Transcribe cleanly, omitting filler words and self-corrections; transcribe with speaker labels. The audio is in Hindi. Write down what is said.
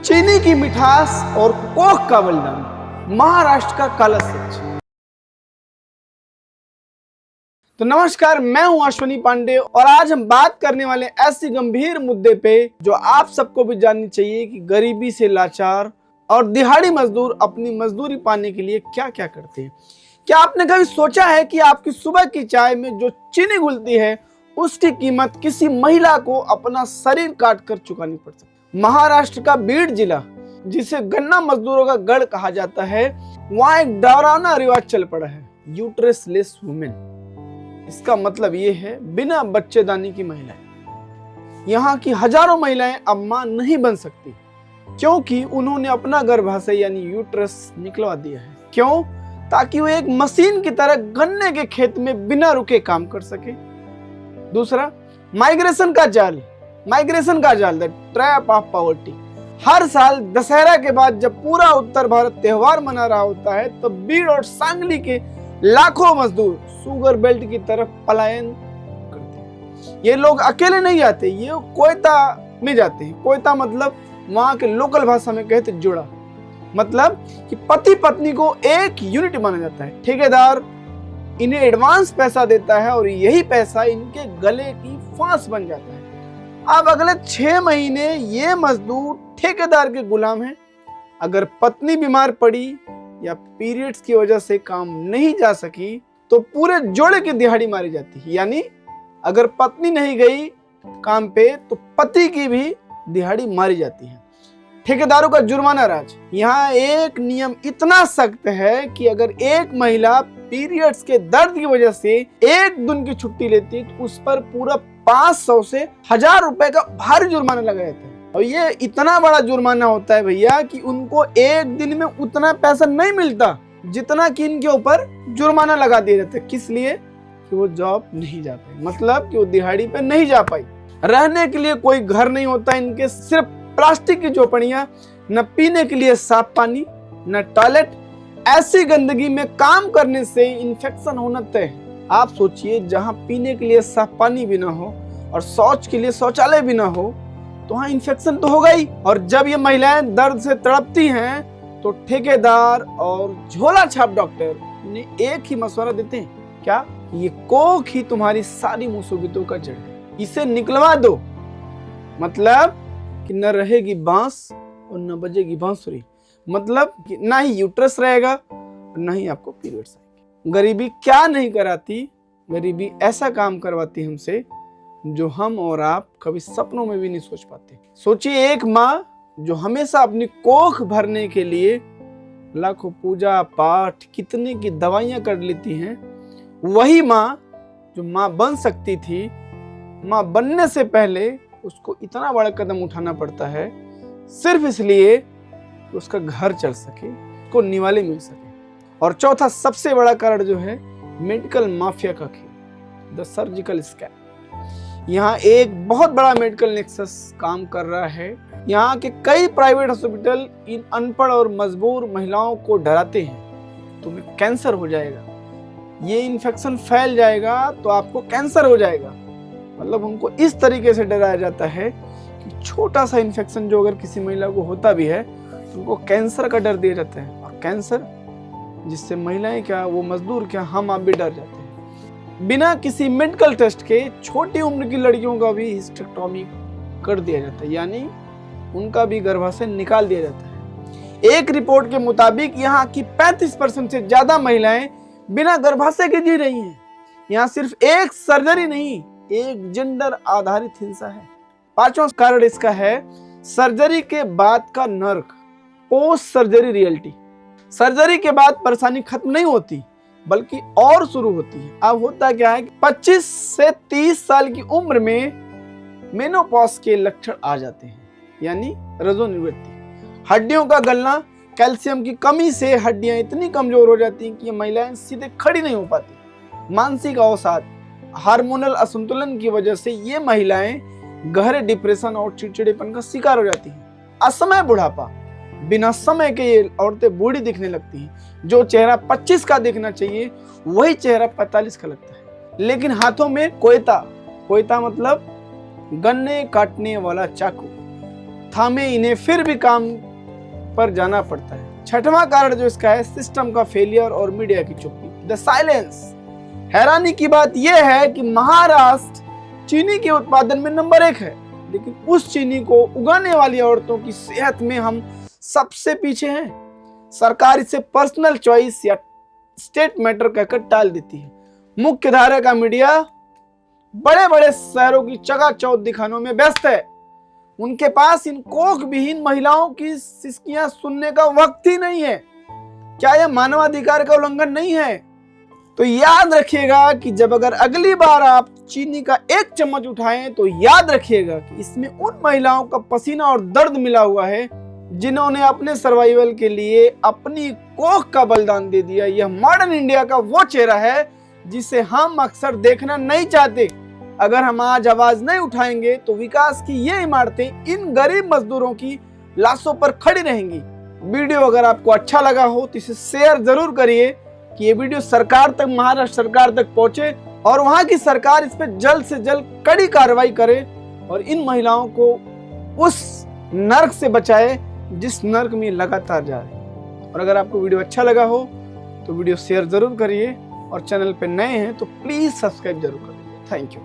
Speaker 1: चीनी की मिठास और कोक का बलिदान, महाराष्ट्र का काला सच। तो नमस्कार, मैं हूं अश्वनी पांडे और आज हम बात करने वाले ऐसे गंभीर मुद्दे पे जो आप सबको भी जाननी चाहिए कि गरीबी से लाचार और दिहाड़ी मजदूर अपनी मजदूरी पाने के लिए क्या क्या करते हैं। क्या आपने कभी सोचा है कि आपकी सुबह की चाय में जो चीनी घुलती है उसकी कीमत किसी महिला को अपना शरीर काट कर चुकानी पड़ सकती है। महाराष्ट्र का बीड जिला, जिसे गन्ना मजदूरों का गढ़ कहा जाता है, वहां एक डरावना रिवाज चल पड़ा है, यूट्रस लेस वुमेन। इसका मतलब ये है बिना बच्चेदानी की महिलाएं। यहाँ की हजारों महिलाएं अब मां नहीं बन सकती क्योंकि उन्होंने अपना गर्भाशय यानी यूट्रस निकलवा दिया है। क्यों? ताकि वो एक मशीन की तरह गन्ने के खेत में बिना रुके काम कर सके। दूसरा, माइग्रेशन का जाल, द ट्रैप ऑफ पॉवर्टी। हर साल दशहरा के बाद जब पूरा उत्तर भारत त्योहार मना रहा होता है तो बीड और सांगली के लाखों मजदूर शुगर बेल्ट की तरफ पलायन करते हैं। ये लोग अकेले नहीं जाते, ये कोयता में जाते हैं। कोयता मतलब वहां के लोकल भाषा में कहते जुड़ा, मतलब कि पति पत्नी को एक यूनिट माना जाता है। ठेकेदार इन्हें एडवांस पैसा देता है और यही पैसा इनके गले की फांस बन जाता है। अब अगले 6 महीने ये मजदूर ठेकेदार के गुलाम हैं। अगर पत्नी बीमार पड़ी या पीरियड्स की वजह से काम नहीं जा सकी तो पूरे जोड़े की दिहाड़ी मारी जाती है। यानी अगर पत्नी नहीं गई काम पे तो पति की भी दिहाड़ी मारी जाती है। ठेकेदारों का जुर्माना राज। यहाँ एक नियम इतना सख्त है कि अगर एक महिला पीरियड्स के दर्द की वजह से एक दिन की छुट्टी लेती तो उस पर पूरा 500 से 1000 रुपए का भारी जुर्माना लगा जाता है। और ये इतना बड़ा जुर्माना होता है भैया कि उनको एक दिन में उतना पैसा नहीं मिलता जितना कि इनके ऊपर जुर्माना लगा दिया जाता है। किस लिए? कि वो जॉब नहीं जा पाई, मतलब कि वो दिहाड़ी पे नहीं जा पाई। रहने के लिए कोई घर नहीं होता इनके, सिर्फ प्लास्टिक की झोपड़ियां, न पीने के लिए साफ पानी, न टॉयलेट। ऐसी गंदगी में काम करने से इन्फेक्शन होना तय है। आप सोचिए, जहां पीने के लिए साफ पानी भी ना हो और शौच के लिए शौचालय भी ना हो तो वहां इन्फेक्शन तो होगा ही। और जब ये महिलाएं दर्द से तड़पती हैं तो ठेकेदार और झोला छाप डॉक्टर उन्हें एक ही मशवरा देते हैं, क्या? ये कोक ही तुम्हारी सारी मुसीबतों का जड़ है, इसे निकलवा दो। मतलब कि न रहेगी बांस और न बजेगी बांसुरी, मतलब कि ना ही यूट्रस रहेगा और ना ही आपको पीरियड्स आएंगे। गरीबी क्या नहीं कराती, गरीबी ऐसा काम करवाती हमसे जो हम और आप कभी सपनों में भी नहीं सोच पाते। सोचिए, एक माँ जो हमेशा अपनी कोख भरने के लिए लाखों पूजा पाठ, कितने की दवाइयां कर लेती हैं, वही माँ जो माँ बन सकती थी, माँ बनने से पहले उसको इतना बड़ा कदम उठाना पड़ता है सिर्फ इसलिए कि उसका घर चल सके, उसको निवाले मिल सके। और चौथा सबसे बड़ा कारण जो है मेडिकल माफिया का खेल, द सर्जिकल स्कैम। यहाँ एक बहुत बड़ा मेडिकल नेक्सस काम कर रहा है। यहाँ के कई प्राइवेट हॉस्पिटल इन अनपढ़ और मजबूर महिलाओं को डराते हैं, तुम्हें कैंसर हो जाएगा, ये इन्फेक्शन फैल जाएगा तो आपको कैंसर हो जाएगा। मतलब उनको इस तरीके से डराया जाता है कि छोटा सा इन्फेक्शन जो अगर किसी महिला को होता भी है तो उनको कैंसर का डर दिया जाता है। और कैंसर जिससे महिलाएं क्या, वो मजदूर क्या, हम आप भी डर जाते हैं। बिना किसी मेडिकल टेस्ट के छोटी उम्र की लड़कियों का भी हिस्टेक्टोमी कर दिया जाता है, यानी उनका भी गर्भाशय निकाल दिया जाता है। एक रिपोर्ट के मुताबिक यहाँ की 35% से ज्यादा महिलाएं बिना गर्भाशय के जी रही हैं। यहाँ सिर्फ एक सर्जरी नहीं, एक जेंडर आधारित हिंसा है। 5वां कारण इसका है सर्जरी के बाद का नर्क, पोस्ट सर्जरी रियलिटी। सर्जरी के बाद परेशानी खत्म नहीं होती बल्कि और शुरू होती है। अब होता क्या है कि 25 से 30 साल की उम्र में मेनोपॉज के लक्षण आ जाते हैं, यानी रजोनिवृत्ति। हड्डियों का गलना, कैल्शियम की कमी से हड्डियां इतनी कमजोर हो जाती हैं कि ये महिलाएं सीधे खड़ी नहीं हो पाती। मानसिक अवसाद, हार्मोनल असंतुलन की वजह से ये महिलाएं गहरे डिप्रेशन और चिड़चिड़ेपन का शिकार हो जाती हैं। असमय बुढ़ापा, बिना समय के ये औरतें बूढ़ी दिखने लगती हैं। जो चेहरा 25 का दिखना चाहिए वही चेहरा 45 का लगता है। लेकिन हाथों में कोयता मतलब गन्ने काटने वाला चाकू, थामे इन्हें फिर भी काम पर जाना पड़ता है। छठवां कारण जो इसका है, सिस्टम का फेलियर और मीडिया की चुप्पी, द साइलेंस। हैरानी की बात यह है कि महाराष्ट्र चीनी के उत्पादन में नंबर 1 है, लेकिन उस चीनी को उगाने वाली औरतों की सेहत में हम सबसे पीछे हैं। सरकार इसे पर्सनल चॉइस या स्टेट मैटर कहकर टाल देती है। मुख्य धारा का मीडिया बड़े बड़े शहरों की चकाचौंध दिखाने में व्यस्त है। उनके पास इन कोख विहीन महिलाओं की सिसकियां सुनने का वक्त ही नहीं है। क्या यह मानवाधिकार का उल्लंघन नहीं है? तो याद रखिएगा कि जब अगर अगली बार आप चीनी का 1 चम्मच उठाएं तो याद रखिएगा कि इसमें उन महिलाओं का पसीना और दर्द मिला हुआ है जिन्होंने अपने सर्वाइवल के लिए अपनी कोख का बलिदान दे दिया। यह मॉडर्न इंडिया का वो चेहरा है जिसे हम अक्सर देखना नहीं चाहते। अगर हम आज आवाज नहीं उठाएंगे तो विकास की ये इमारतें इन गरीब मजदूरों की लाशों पर खड़ी रहेंगी। वीडियो अगर आपको अच्छा लगा हो तो इसे शेयर जरूर करिए कि ये वीडियो सरकार तक, महाराष्ट्र सरकार तक पहुंचे और वहां की सरकार इस पर जल्द से जल्द कड़ी कार्रवाई करे और इन महिलाओं को उस नर्क से बचाए जिस नर्क में लगातार जा रहे हैं। और अगर आपको वीडियो अच्छा लगा हो तो वीडियो शेयर जरूर करिए और चैनल पे नए हैं तो प्लीज सब्सक्राइब जरूर करिए। Thank you.